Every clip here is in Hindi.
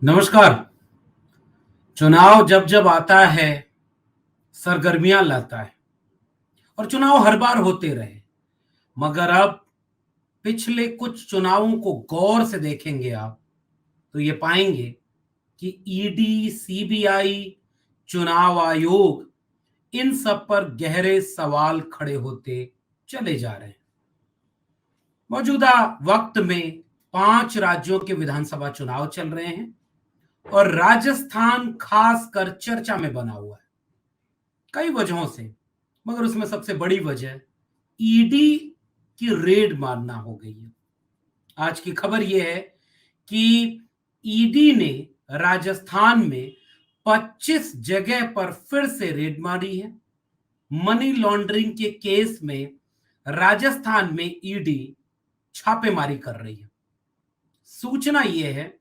नमस्कार। चुनाव जब जब आता है सरगर्मियां लाता है और चुनाव हर बार होते रहे, मगर अब पिछले कुछ चुनावों को गौर से देखेंगे आप तो ये पाएंगे कि ईडी, सीबीआई, चुनाव आयोग, इन सब पर गहरे सवाल खड़े होते चले जा रहे हैं। मौजूदा वक्त में 5 राज्यों के विधानसभा चुनाव चल रहे हैं और राजस्थान खासकर चर्चा में बना हुआ है कई वजहों से, मगर उसमें सबसे बड़ी वजह ईडी की रेड मारना हो गई है। आज की खबर यह है कि ईडी ने राजस्थान में 25 जगह पर फिर से रेड मारी है। मनी लॉन्ड्रिंग के केस में राजस्थान में ईडी छापेमारी कर रही है। सूचना यह है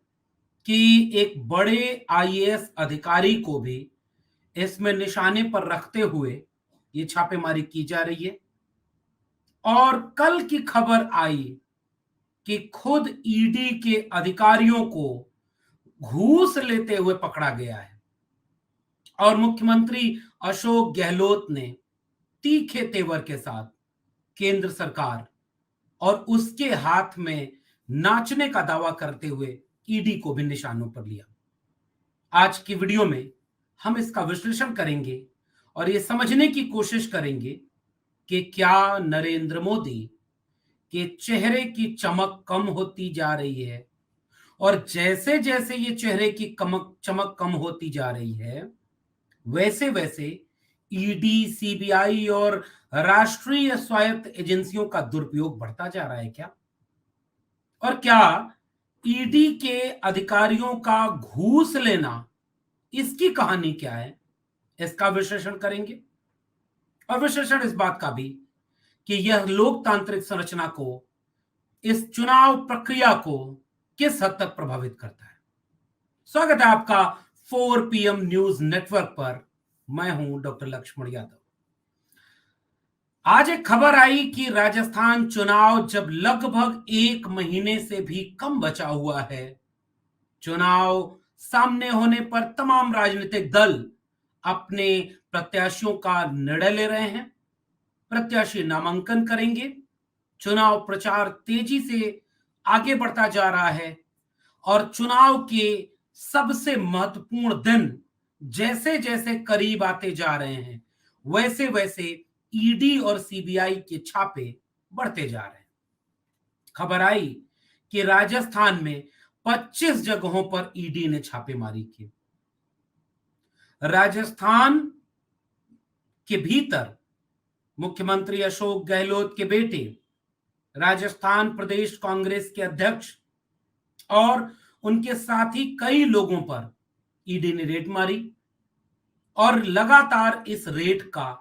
कि एक बड़े आईएएस अधिकारी को भी इसमें निशाने पर रखते हुए ये छापेमारी की जा रही है। और कल की खबर आई कि खुद ईडी के अधिकारियों को घूस लेते हुए पकड़ा गया है और मुख्यमंत्री अशोक गहलोत ने तीखे तेवर के साथ केंद्र सरकार और उसके हाथ में नाचने का दावा करते हुए ईडी को भी निशानों पर लिया। आज की वीडियो में हम इसका विश्लेषण करेंगे और ये समझने की कोशिश करेंगे कि क्या नरेंद्र मोदी के चेहरे की चमक कम होती जा रही है, और जैसे जैसे ये चेहरे की चमक कम होती जा रही है वैसे वैसे ईडी, सीबीआई और राष्ट्रीय स्वायत्त एजेंसियों का दुरुपयोग बढ़ता जा रहा है क्या? और क्या ईडी के अधिकारियों का घूस लेना, इसकी कहानी क्या है, इसका विश्लेषण करेंगे। और विश्लेषण इस बात का भी कि यह लोकतांत्रिक संरचना को, इस चुनाव प्रक्रिया को किस हद तक प्रभावित करता है। स्वागत है आपका 4 PM न्यूज नेटवर्क पर। मैं हूं डॉक्टर लक्ष्मण यादव। आज एक खबर आई कि राजस्थान चुनाव जब लगभग 1 महीने से भी कम बचा हुआ है, चुनाव सामने होने पर तमाम राजनीतिक दल अपने प्रत्याशियों का निर्णय ले रहे हैं। प्रत्याशी नामांकन करेंगे, चुनाव प्रचार तेजी से आगे बढ़ता जा रहा है और चुनाव के सबसे महत्वपूर्ण दिन जैसे जैसे करीब आते जा रहे हैं वैसे वैसे ईडी और सीबीआई के छापे बढ़ते जा रहे हैं। खबर आई कि राजस्थान में 25 जगहों पर ईडी ने छापेमारी की। राजस्थान के भीतर मुख्यमंत्री अशोक गहलोत के बेटे, राजस्थान प्रदेश कांग्रेस के अध्यक्ष और उनके साथी कई लोगों पर ईडी ने रेड मारी और लगातार इस रेड का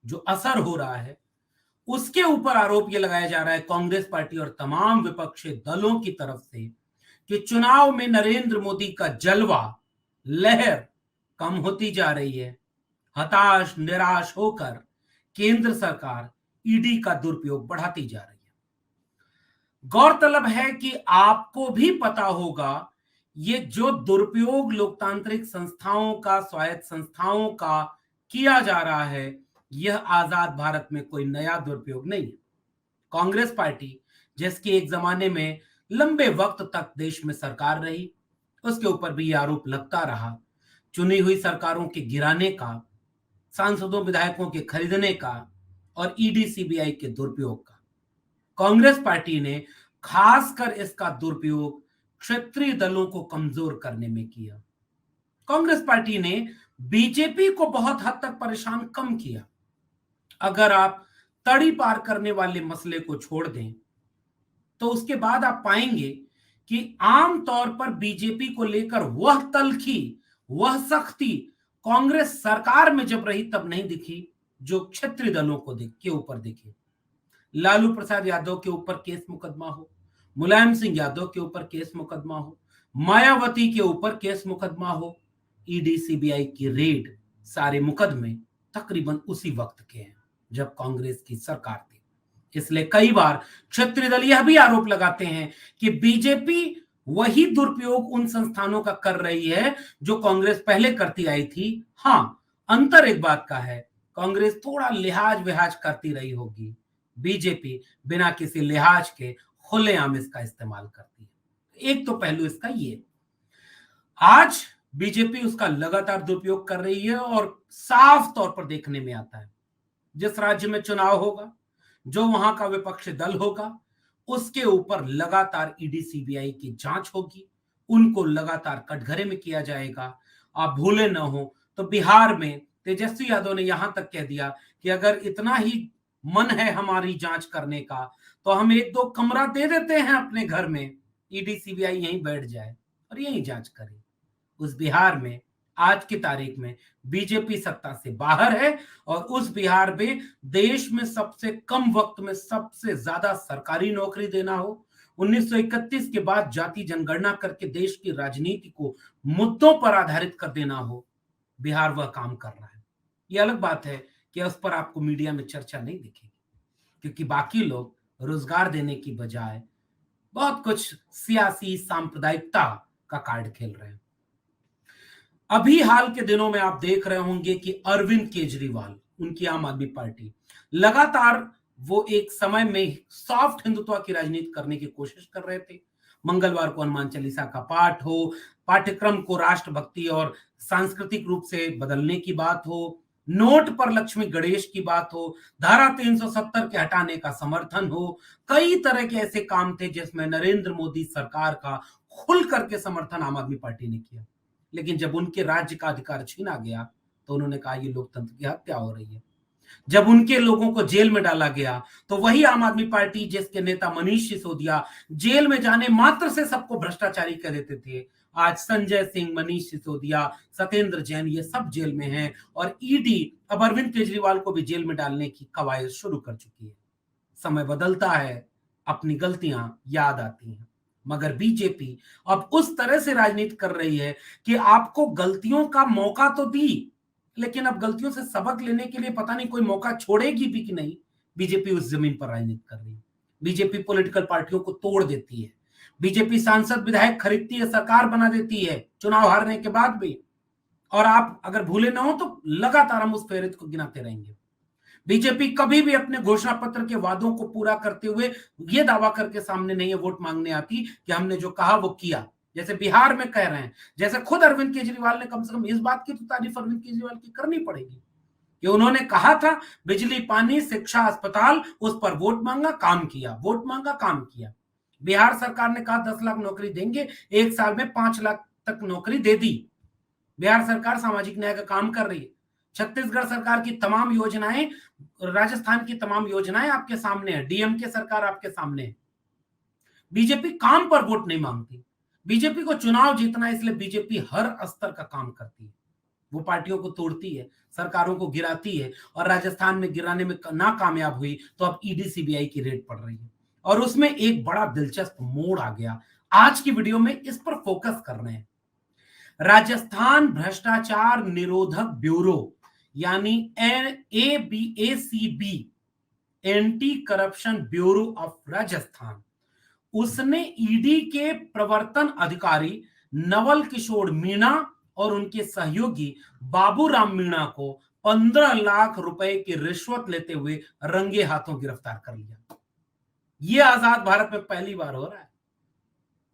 जो असर हो रहा है उसके ऊपर आरोप यह लगाया जा रहा है कांग्रेस पार्टी और तमाम विपक्षी दलों की तरफ से कि चुनाव में नरेंद्र मोदी का जलवा, लहर कम होती जा रही है। हताश, निराश होकर केंद्र सरकार ईडी का दुरुपयोग बढ़ाती जा रही है। गौरतलब है कि आपको भी पता होगा ये जो दुरुपयोग लोकतांत्रिक संस्थाओं का, स्वायत्त संस्थाओं का किया जा रहा है, यह आजाद भारत में कोई नया दुरुपयोग नहीं है। कांग्रेस पार्टी जिसकी एक जमाने में लंबे वक्त तक देश में सरकार रही, उसके ऊपर भी यह आरोप लगता रहा चुनी हुई सरकारों के गिराने का, सांसदों विधायकों के खरीदने का और ईडी सीबीआई के दुरुपयोग का। कांग्रेस पार्टी ने खासकर इसका दुरुपयोग क्षेत्रीय दलों को कमजोर करने में किया। कांग्रेस पार्टी ने बीजेपी को बहुत हद तक परेशान कम किया। अगर आप तड़ी पार करने वाले मसले को छोड़ दें तो उसके बाद आप पाएंगे कि आमतौर पर बीजेपी को लेकर वह तल्खी, वह सख्ती कांग्रेस सरकार में जब रही तब नहीं दिखी जो क्षेत्रीय दलों को के ऊपर दिखी। लालू प्रसाद यादव के ऊपर केस मुकदमा हो, मुलायम सिंह यादव के ऊपर केस मुकदमा हो, मायावती के ऊपर केस मुकदमा हो, ईडी सीबीआई की रेड, सारे मुकदमे तकरीबन उसी वक्त के हैं जब कांग्रेस की सरकार थी। इसलिए कई बार क्षेत्रीय दल यह भी आरोप लगाते हैं कि बीजेपी वही दुरुपयोग उन संस्थानों का कर रही है जो कांग्रेस पहले करती आई थी। हां, अंतर एक बात का है, कांग्रेस थोड़ा लिहाज विहाज करती रही होगी, बीजेपी बिना किसी लिहाज के खुलेआम इसका इस्तेमाल करती है। एक तो पहलू इसका ये, आज बीजेपी उसका लगातार दुरुपयोग कर रही है और साफ तौर पर देखने में आता है। जिस राज्य में चुनाव होगा, जो वहां का विपक्षी दल होगा, उसके ऊपर लगातार ईडी सीबीआई की जांच होगी, उनको लगातार कटघरे में किया जाएगा। आप भूले न हो तो बिहार में तेजस्वी यादव ने यहां तक कह दिया कि अगर इतना ही मन है हमारी जांच करने का तो हम एक दो कमरा दे देते हैं अपने घर में, ईडी सीबीआई यहीं बैठ जाए और यहीं जांच करे। उस बिहार में आज की तारीख में बीजेपी सत्ता से बाहर है और उस बिहार में देश में सबसे कम वक्त में सबसे ज्यादा सरकारी नौकरी देना हो, 1931 के बाद जाति जनगणना करके देश की राजनीति को मुद्दों पर आधारित कर देना हो, बिहार वह काम कर रहा है। यह अलग बात है कि उस पर आपको मीडिया में चर्चा नहीं दिखेगी, क्योंकि बाकी लोग रोजगार देने की बजाय बहुत कुछ सियासी सांप्रदायिकता का कार्ड खेल रहे हैं। अभी हाल के दिनों में आप देख रहे होंगे कि अरविंद केजरीवाल, उनकी आम आदमी पार्टी, लगातार वो एक समय में सॉफ्ट हिंदुत्व की राजनीति करने की कोशिश कर रहे थे। मंगलवार को हनुमान चालीसा का पाठ हो, पाठ्यक्रम को राष्ट्रभक्ति और सांस्कृतिक रूप से बदलने की बात हो, नोट पर लक्ष्मी गणेश की बात हो, धारा 370 के हटाने का समर्थन हो, कई तरह के ऐसे काम थे जिसमें नरेंद्र मोदी सरकार का खुल करके समर्थन आम आदमी पार्टी ने किया। लेकिन जब उनके राज्य का अधिकार छीना गया तो उन्होंने कहा ये लोकतंत्र की हत्या हो रही है। जब उनके लोगों को जेल में डाला गया तो वही आम आदमी पार्टी जिसके नेता मनीष सिसोदिया जेल में जाने मात्र से सबको भ्रष्टाचारी कह देते थे, आज संजय सिंह, मनीष सिसोदिया, सत्येंद्र जैन ये सब जेल में हैं और ईडी अब अरविंद केजरीवाल को भी जेल में डालने की कवायद शुरू कर चुकी है। समय बदलता है, अपनी गलतियां याद आती हैं, मगर बीजेपी अब उस तरह से राजनीति कर रही है कि आपको गलतियों का मौका तो दी, लेकिन अब गलतियों से सबक लेने के लिए पता नहीं कोई मौका छोड़ेगी भी कि नहीं। बीजेपी उस जमीन पर राजनीति कर रही है। बीजेपी पॉलिटिकल पार्टियों को तोड़ देती है, बीजेपी सांसद विधायक खरीदती है, सरकार बना देती है चुनाव हारने के बाद भी। और आप अगर भूले ना हो तो लगातार हम उस फेहरिस्त को गिनाते रहेंगे। बीजेपी कभी भी अपने घोषणा पत्र के वादों को पूरा करते हुए यह दावा करके सामने नहीं है वोट मांगने आती कि हमने जो कहा वो किया, जैसे बिहार में कह रहे हैं, जैसे खुद अरविंद केजरीवाल ने। कम से कम इस बात की तो तारीफ अरविंद केजरीवाल की करनी पड़ेगी कि उन्होंने कहा था बिजली, पानी, शिक्षा, अस्पताल, उस पर वोट मांगा, काम किया, वोट मांगा, काम किया। बिहार सरकार ने कहा 10 लाख नौकरी देंगे, एक साल में 5 लाख तक नौकरी दे दी। बिहार सरकार सामाजिक न्याय का काम कर रही है। छत्तीसगढ़ सरकार की तमाम योजनाएं, राजस्थान की तमाम योजनाएं आपके सामने है, डीएमके सरकार आपके सामने है। बीजेपी काम पर वोट नहीं मांगती। बीजेपी को चुनाव जीतना है, इसलिए बीजेपी हर स्तर का काम करती है। वो पार्टियों को तोड़ती है, सरकारों को गिराती है, और राजस्थान में गिराने में नाकामयाब हुई तो अब ईडी सीबीआई की रेड पड़ रही है। और उसमें एक बड़ा दिलचस्प मोड़ आ गया। आज की वीडियो में इस पर फोकस कर रहे हैं। राजस्थान भ्रष्टाचार निरोधक ब्यूरो यानी ABACB, anti corruption bureau of Rajasthan, उसने ईडी के प्रवर्तन अधिकारी नवल किशोर मीणा और उनके सहयोगी बाबूराम मीणा को 15 लाख रुपए की रिश्वत लेते हुए रंगे हाथों गिरफ्तार कर लिया। यह आजाद भारत में पहली बार हो रहा है।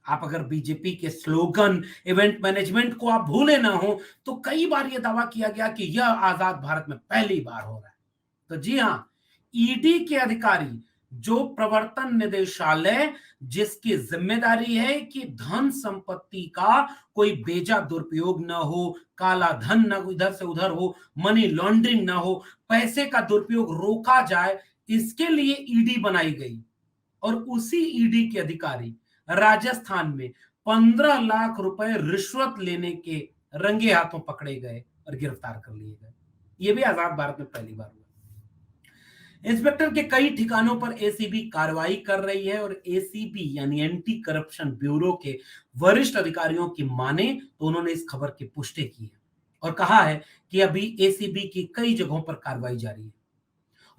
आप अगर बीजेपी के स्लोगन, इवेंट मैनेजमेंट को आप भूले ना हो तो कई बार यह दावा किया गया कि यह आजाद भारत में पहली बार हो रहा है। तो जी हां, ईडी के अधिकारी, जो प्रवर्तन निदेशालय जिसकी जिम्मेदारी है कि धन संपत्ति का कोई बेजा दुरुपयोग ना हो, काला धन ना इधर से उधर हो, मनी लॉन्ड्रिंग ना हो, पैसे का दुरुपयोग रोका जाए, इसके लिए ईडी बनाई गई। और उसी ईडी के अधिकारी राजस्थान में 15 लाख रुपए रिश्वत लेने के रंगे हाथों पकड़े गए और गिरफ्तार कर लिए गए। यह भी आजाद भारत में पहली बार हुआ। इंस्पेक्टर के कई ठिकानों पर एसीबी कार्रवाई कर रही है और एसीबी यानी एंटी करप्शन ब्यूरो के वरिष्ठ अधिकारियों की माने तो उन्होंने इस खबर की पुष्टि की है और कहा है कि अभी एसीबी की कई जगहों पर कार्रवाई जारी है।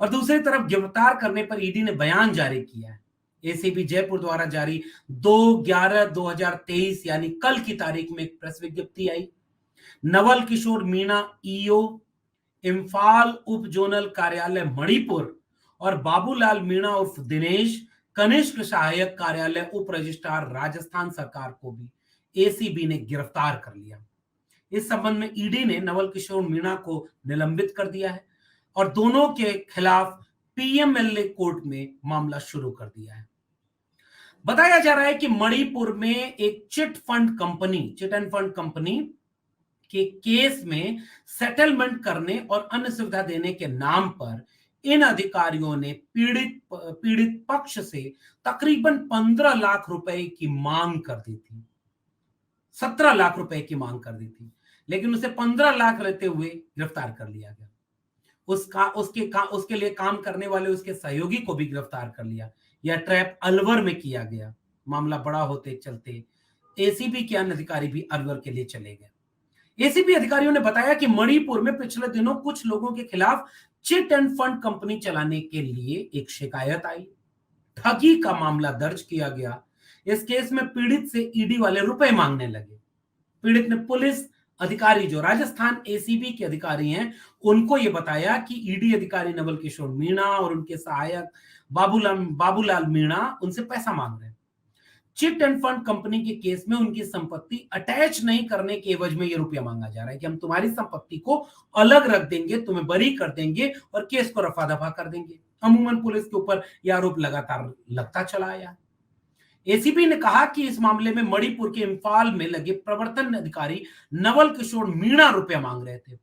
और दूसरी तरफ गिरफ्तार करने पर ईडी ने बयान जारी किया है। एसीबी जयपुर द्वारा जारी 2/11/2023 यानी कल की तारीख में एक प्रेस विज्ञप्ति आई। नवल किशोर मीणा ईओ इम्फाल उप जोनल कार्यालय मणिपुर और बाबूलाल मीणा उर्फ दिनेश कनिष्ठ सहायक कार्यालय उप रजिस्ट्रार राजस्थान सरकार को भी एसीबी ने गिरफ्तार कर लिया। इस संबंध में ईडी ने नवल किशोर मीणा को निलंबित कर दिया है और दोनों के खिलाफ पीएमएलए कोर्ट में मामला शुरू कर दिया है। बताया जा रहा है कि मणिपुर में एक चिट एंड फंड कंपनी के केस में सेटलमेंट करने और अन्य सुविधा देने के नाम पर इन अधिकारियों ने पीड़ित पक्ष से तकरीबन 15 लाख रुपए की मांग कर दी थी, 17 लाख रुपए की मांग कर दी थी, लेकिन उसे 15 लाख लेते हुए गिरफ्तार कर लिया गया। उसके लिए काम करने वाले उसके सहयोगी को भी गिरफ्तार कर लिया। यह ट्रैप अलवर में किया गया। मामला बड़ा होते चलते एसीबी के अन्य अधिकारी भी अलवर के लिए चले गए। एसीबी अधिकारियों ने बताया कि मणिपुर में पिछले दिनों कुछ लोगों के खिलाफ चिट एंड फंड कंपनी चलाने के लिए एक शिकायत आई। ठगी का मामला दर्ज किया गया। इस केस में पीड़ित से ईडी वाले रुपए मांगने लगे। पीड़ित ने पुलिस अधिकारी जो राजस्थान एसीबी के अधिकारी हैं उनको यह बताया कि ईडी अधिकारी नवल किशोर मीणा और उनके सहायक बाबूलाल मीणा उनसे पैसा मांग रहे हैं। चिट एंड फंड कंपनी के केस में उनकी संपत्ति अटैच नहीं करने के एवज में यह रुपया मांगा जा रहा है कि हम तुम्हारी संपत्ति को अलग रख देंगे, तुम्हें बरी कर देंगे और केस को रफा दफा कर देंगे। अमूमन पुलिस के ऊपर यह आरोप लगातार लगता चला आया। एसीबी ने कहा कि इस मामले में मणिपुर के इम्फाल में लगे प्रवर्तन अधिकारी नवल किशोर मीणा रुपया मांग रहे थे।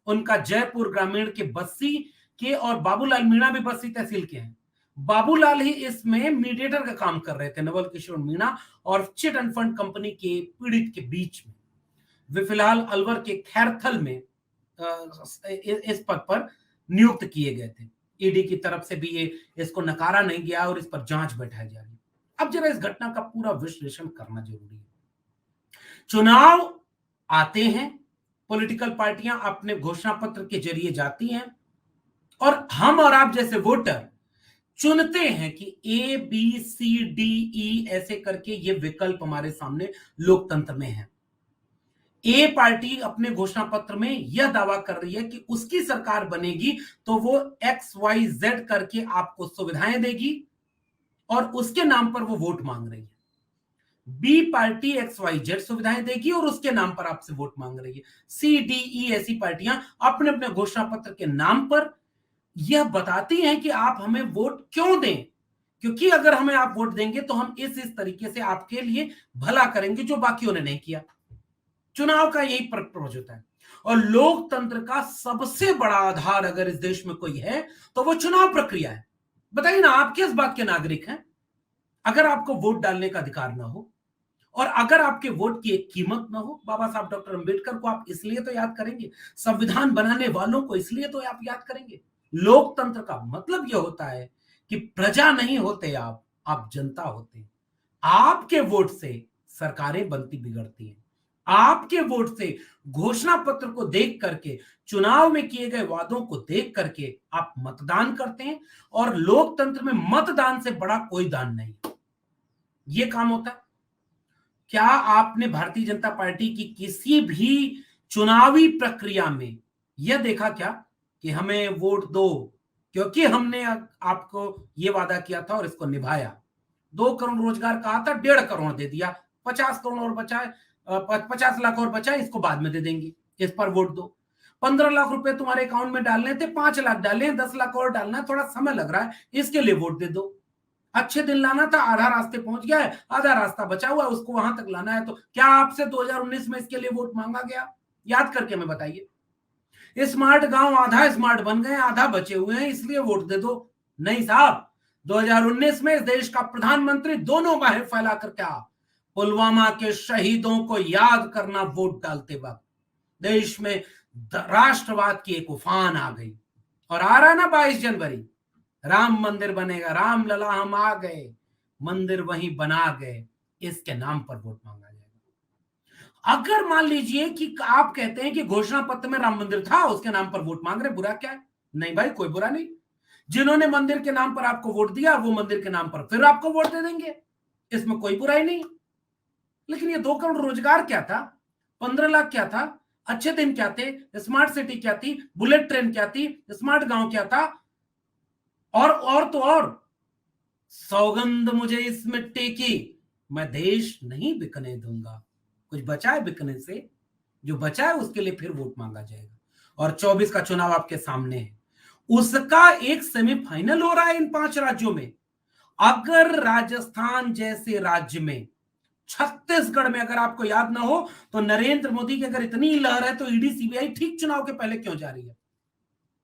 उनका जयपुर ग्रामीण के बस्सी के और बाबूलाल मीणा भी बस्सी तहसील के हैं। बाबूलाल ही इसमें मीडिएटर का काम कर रहे थे नवल किशोर मीणा और चिट एंड फंड कंपनी के पीड़ित के बीच में। वे फिलहाल अलवर के खैरथल में इस पद पर नियुक्त किए गए थे। ईडी की तरफ से भी इसको नकारा नहीं गया और इस पर जांच बैठाई जा रही है। अब जरा इस घटना का पूरा विश्लेषण करना जरूरी है। चुनाव आते हैं, पॉलिटिकल पार्टियां अपने घोषणा पत्र के जरिए जाती हैं और हम और आप जैसे वोटर चुनते हैं कि A B C D E ऐसे करके ये विकल्प हमारे सामने लोकतंत्र में है। ए पार्टी अपने घोषणा पत्र में यह दावा कर रही है कि उसकी सरकार बनेगी तो वो XYZ करके आपको सुविधाएं देगी और उसके नाम पर वो वोट मांग रही है। बी पार्टी XYZ सुविधाएं देगी और उसके नाम पर आपसे वोट मांग रही है। CDE ऐसी पार्टियां अपने अपने घोषणा पत्र के नाम पर यह बताती हैं कि आप हमें वोट क्यों दें, क्योंकि अगर हमें आप वोट देंगे तो हम इस तरीके से आपके लिए भला करेंगे जो बाकियों ने नहीं किया। चुनाव का यही पर्पज होता है और लोकतंत्र का सबसे बड़ा आधार अगर इस देश में कोई है तो वो चुनाव प्रक्रिया है। बताइए ना, आप किस बात के नागरिक हैं अगर आपको वोट डालने का अधिकार ना हो और अगर आपके वोट की एक कीमत ना हो? बाबा साहब डॉक्टर अंबेडकर को आप इसलिए तो याद करेंगे, संविधान बनाने वालों को इसलिए तो आप याद करेंगे। लोकतंत्र का मतलब यह होता है कि प्रजा नहीं होते आप जनता होते हैं। आपके वोट से सरकारें बनती बिगड़ती हैं। आपके वोट से घोषणा पत्र को देख करके, चुनाव में किए गए वादों को देख करके आप मतदान करते हैं और लोकतंत्र में मतदान से बड़ा कोई दान नहीं। ये काम होता है। क्या आपने भारतीय जनता पार्टी की किसी भी चुनावी प्रक्रिया में यह देखा क्या कि हमें वोट दो क्योंकि हमने आपको यह वादा किया था और इसको निभाया? 2 करोड़ रोजगार कहा था, 1.5 करोड़ दे दिया, 50 करोड़ और बचाए, 50 लाख और बचाए, इसको बाद में दे देंगे, इस पर वोट दो। 15 लाख रुपए तुम्हारे अकाउंट में डालने थे, 5 लाख डाले, 10 लाख और डालना है, थोड़ा समय लग रहा है, इसके लिए वोट दे दो। अच्छे दिन लाना था, आधा रास्ते पहुंच गया है, आधा रास्ता बचा हुआ है, उसको वहां तक लाना है। तो क्या आपसे 2019 में इसके लिए वोट मांगा गया? याद करके हमें बताइए। स्मार्ट गांव आधा स्मार्ट बन गए, आधा बचे हुए हैं, इसलिए वोट दे दो। नहीं साहब, 2019 में इस देश का प्रधानमंत्री दोनों बाहें फैलाकर क्या पुलवामा के शहीदों को याद करना वोट डालते वक्त। देश में राष्ट्रवाद की एक उफान आ गई और आ रहा ना 22 जनवरी, राम मंदिर बनेगा, राम लला हम आ गए, मंदिर वहीं बना गए, इसके नाम पर वोट मांगा जाएगा। अगर मान लीजिए कि आप कहते हैं कि घोषणा पत्र में राम मंदिर था, उसके नाम पर वोट मांग रहे, बुरा क्या है? नहीं भाई, कोई बुरा नहीं। जिन्होंने मंदिर के नाम पर आपको वोट दिया वो मंदिर के नाम पर फिर आपको वोट दे देंगे, इसमें कोई बुराई नहीं। लेकिन ये 2 करोड़ रोजगार क्या था, 15 लाख क्या था, अच्छे दिन क्या थे, स्मार्ट सिटी क्या थी, बुलेट ट्रेन क्या थी, स्मार्ट गांव क्या था, और तो और सौगंध मुझे इस मिट्टी की, मैं देश नहीं बिकने दूंगा। कुछ बचा है बिकने से? जो बचा है उसके लिए फिर वोट मांगा जाएगा। और 24 का चुनाव आपके सामने है, उसका एक सेमीफाइनल हो रहा है इन 5 राज्यों में। अगर राजस्थान जैसे राज्य में, छत्तीसगढ़ में अगर आपको याद ना हो तो नरेंद्र मोदी की अगर इतनी लहर है तो ईडी सीबीआई ठीक चुनाव के पहले क्यों जा रही है?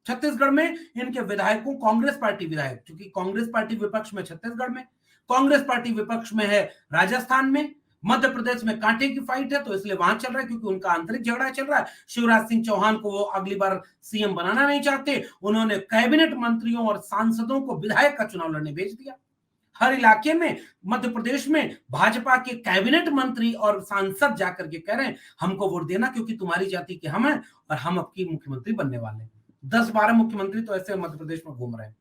छत्तीसगढ़ में इनके विधायकों, कांग्रेस पार्टी विधायक, क्योंकि कांग्रेस पार्टी विपक्ष में छत्तीसगढ़ में, कांग्रेस पार्टी विपक्ष में है राजस्थान में, मध्य प्रदेश में कांटे की फाइट है तो इसलिए वहां चल रहा है क्योंकि उनका आंतरिक झगड़ा चल रहा है। शिवराज सिंह चौहान को वो अगली बार सीएम बनाना नहीं चाहते, उन्होंने कैबिनेट मंत्रियों और सांसदों को विधायक का चुनाव लड़ने भेज दिया। हर इलाके में मध्य प्रदेश में भाजपा के कैबिनेट मंत्री और सांसद जाकर के कह रहे हैं हमको वोट देना क्योंकि तुम्हारी जाति के हम हैं और हम आपकी मुख्यमंत्री बनने वाले हैं। 10-12 मुख्यमंत्री तो ऐसे मध्य प्रदेश में घूम रहे हैं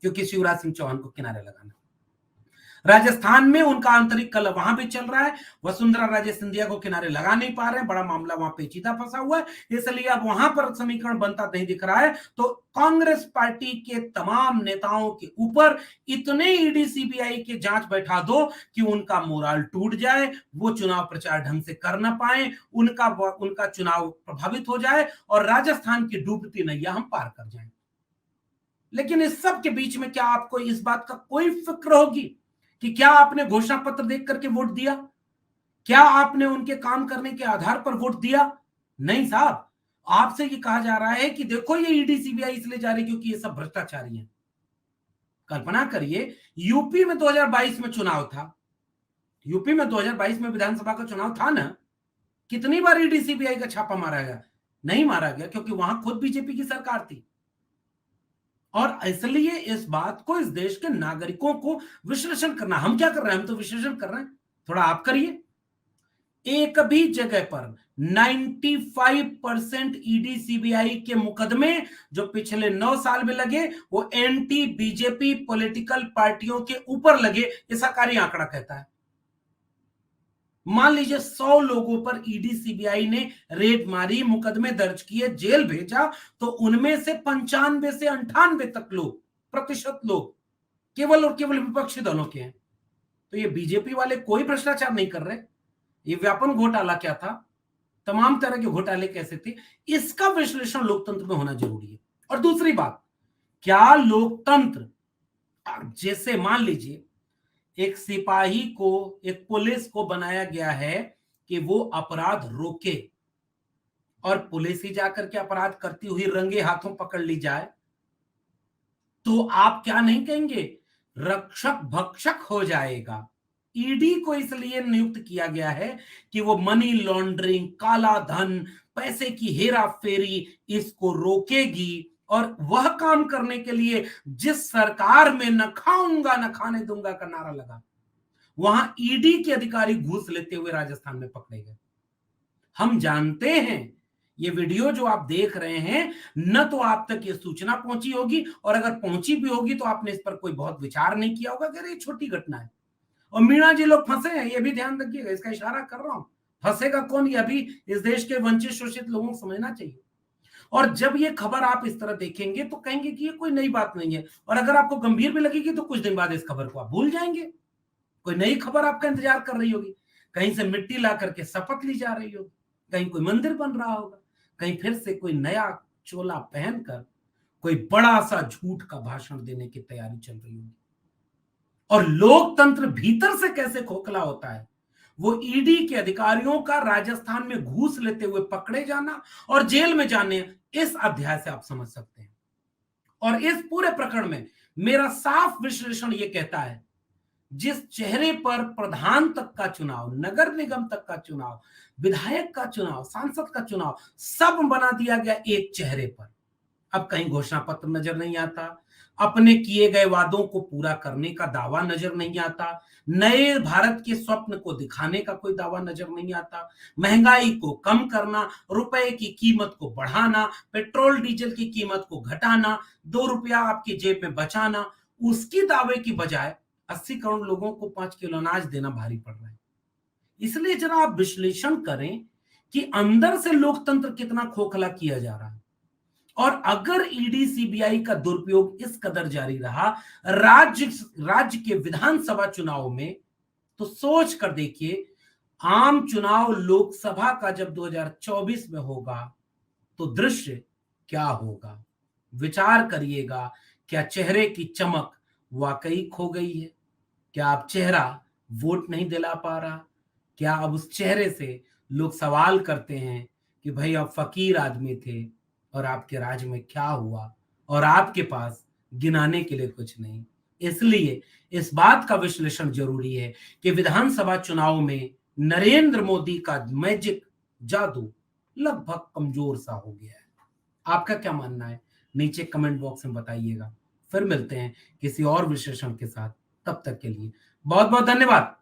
क्योंकि शिवराज सिंह चौहान को किनारे लगाना। राजस्थान में उनका आंतरिक कलह वहां भी चल रहा है, वसुंधरा राजे सिंधिया को किनारे लगा नहीं पा रहे हैं, बड़ा मामला वहां पेचीदा फंसा हुआ है, इसलिए अब वहां पर समीकरण बनता नहीं दिख रहा है। तो कांग्रेस पार्टी के तमाम नेताओं के ऊपर इतने ईडी सीबीआई के जांच बैठा दो कि उनका मोराल टूट जाए, वो चुनाव प्रचार ढंग से कर ना पाए, उनका चुनाव प्रभावित हो जाए और राजस्थान की डूबती नैया हम पार कर जाएं। लेकिन इस सब के बीच में क्या आपको इस बात का कोई फिक्र होगी कि क्या आपने घोषणा पत्र देख करके वोट दिया? क्या आपने उनके काम करने के आधार पर वोट दिया? नहीं साहब, आपसे ये कहा जा रहा है कि देखो ये ईडी सीबीआई इसलिए जा रही क्योंकि ये सब भ्रष्टाचारी हैं। कल्पना करिए, यूपी में 2022 में चुनाव था, यूपी में 2022 में विधानसभा का चुनाव था ना, कितनी बार ईडी सीबीआई का छापा मारा गया? नहीं मारा गया क्योंकि वहां खुद बीजेपी की सरकार थी। और इसलिए इस बात को, इस देश के नागरिकों को विश्लेषण करना, हम क्या कर रहे हैं, हम तो विश्लेषण कर रहे हैं, थोड़ा आप करिए। एक भी जगह पर 95% ईडी सीबीआई के मुकदमे जो पिछले 9 साल में लगे वो एंटी बीजेपी पॉलिटिकल पार्टियों के ऊपर लगे, ये सरकारी आंकड़ा कहता है। मान लीजिए 100 लोगों पर ईडी सीबीआई ने रेड मारी, मुकदमे दर्ज किए, जेल भेजा, तो उनमें से 95 से 98 तक लोग, प्रतिशत लोग केवल और केवल विपक्षी दलों के हैं। तो ये बीजेपी वाले कोई भ्रष्टाचार नहीं कर रहे, ये व्यापम घोटाला क्या था, तमाम तरह के घोटाले कैसे थे, इसका विश्लेषण लोकतंत्र में होना जरूरी है। और दूसरी बात, क्या लोकतंत्र, जैसे मान लीजिए एक सिपाही को, एक पुलिस को बनाया गया है कि वो अपराध रोके, और पुलिस ही जाकर के अपराध करती हुई रंगे हाथों पकड़ ली जाए, तो आप क्या नहीं कहेंगे, रक्षक भक्षक हो जाएगा। ईडी को इसलिए नियुक्त किया गया है कि वो मनी लॉन्ड्रिंग, काला धन, पैसे की हेरा फेरी, इसको रोकेगी। और वह काम करने के लिए जिस सरकार में न खाऊंगा न खाने दूंगा का नारा लगा, वहां ईडी के अधिकारी घूस लेते हुए राजस्थान में पकड़े गए। हम जानते हैं, ये वीडियो जो आप देख रहे हैं, न तो आप तक ये सूचना पहुंची होगी, और अगर पहुंची भी होगी तो आपने इस पर कोई बहुत विचार नहीं किया होगा कि ये छोटी घटना है और मीणा जी लोग फंसे हैं, ये भी ध्यान रखिएगा, इसका इशारा कर रहा हूं। फंसेगा कौन, ये अभी इस देश के वंचित शोषित लोगों को समझना चाहिए। और जब ये खबर आप इस तरह देखेंगे तो कहेंगे कि ये कोई नई बात नहीं है, और अगर आपको गंभीर भी लगेगी तो कुछ दिन बाद इस खबर को आप भूल जाएंगे, कोई नई खबर आपका इंतजार कर रही होगी, कहीं से मिट्टी ला करके शपथ ली जा रही होगी, कहीं कोई मंदिर बन रहा होगा, कहीं फिर से कोई नया चोला पहनकर कोई बड़ा सा झूठ का भाषण देने की तैयारी चल रही होगी। और लोकतंत्र भीतर से कैसे खोखला होता है, वो ईडी के अधिकारियों का राजस्थान में घूस लेते हुए पकड़े जाना और जेल में जाने, इस अध्याय से आप समझ सकते हैं। और इस पूरे प्रकरण में मेरा साफ विश्लेषण ये कहता है, जिस चेहरे पर प्रधान तक का चुनाव, नगर निगम तक का चुनाव, विधायक का चुनाव, सांसद का चुनाव, सब बना दिया गया एक चेहरे पर। अब कहीं घोषणा पत्र नजर नहीं आता, अपने किए गए वादों को पूरा करने का दावा नजर नहीं आता, नए भारत के स्वप्न को दिखाने का कोई दावा नजर नहीं आता, महंगाई को कम करना, रुपए की कीमत को बढ़ाना, पेट्रोल डीजल की कीमत को घटाना, 2 रुपया आपकी जेब में बचाना, उसकी दावे की बजाय 80 करोड़ लोगों को 5 किलो अनाज देना भारी पड़ रहा है। इसलिए जरा आप विश्लेषण करें कि अंदर से लोकतंत्र कितना खोखला किया जा रहा है। और अगर ईडी सीबीआई का दुरुपयोग इस कदर जारी रहा राज्य के विधानसभा चुनाव में, तो सोच कर देखिए, आम चुनाव लोकसभा का जब 2024 में होगा तो दृश्य क्या होगा। विचार करिएगा, क्या चेहरे की चमक वाकई खो गई है? क्या अब चेहरा वोट नहीं दिला पा रहा? क्या अब उस चेहरे से लोग सवाल करते हैं कि भाई आप फकीर आदमी थे और आपके राज्य में क्या हुआ और आपके पास गिनाने के लिए कुछ नहीं। इसलिए इस बात का विश्लेषण जरूरी है कि विधानसभा चुनाव में नरेंद्र मोदी का मैजिक जादू लगभग कमजोर सा हो गया है। आपका क्या मानना है? नीचे कमेंट बॉक्स में बताइएगा। फिर मिलते हैं किसी और विश्लेषण के साथ। तब तक के लिए बहुत बहुत धन्यवाद।